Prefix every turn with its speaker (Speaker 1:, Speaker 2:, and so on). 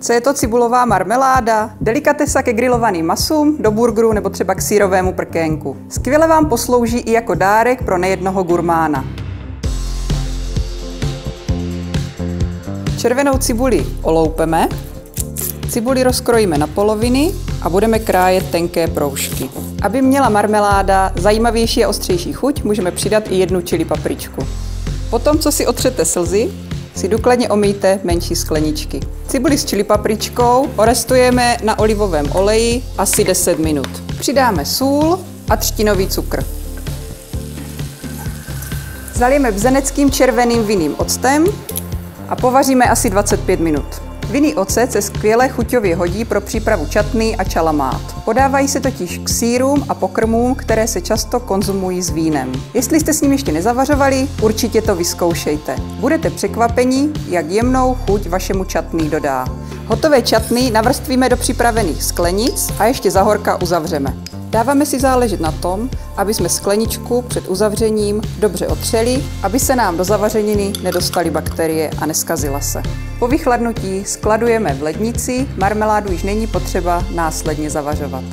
Speaker 1: Co je to cibulová marmeláda? Delikatesa ke grilovaným masům, do burgeru nebo třeba k sýrovému prkénku. Skvěle vám poslouží i jako dárek pro nejednoho gurmána. Červenou cibuli oloupeme, cibuli rozkrojíme na poloviny a budeme krájet tenké proužky. Aby měla marmeláda zajímavější a ostřejší chuť, můžeme přidat i 1 chili papričku. Potom, co si otřete slzy, si důkladně omýjte menší skleničky. Cibuli s chili papričkou orestujeme na olivovém oleji asi 10 minut. Přidáme sůl a třtinový cukr. Zalijeme bzeneckým červeným vinným octem a povaříme asi 25 minut. Vinný ocet se skvěle chuťově hodí pro přípravu čatny a čalamát. Podávají se totiž k sýrům a pokrmům, které se často konzumují s vínem. Jestli jste s ním ještě nezavařovali, určitě to vyzkoušejte. Budete překvapeni, jak jemnou chuť vašemu čatný dodá. Hotové čatny navrstvíme do připravených sklenic a ještě za horka uzavřeme. Dáváme si záležet na tom, aby jsme skleničku před uzavřením dobře otřeli, aby se nám do zavařeniny nedostaly bakterie a neskazila se. Po vychladnutí skladujeme v lednici, marmeládu již není potřeba následně zavařovat.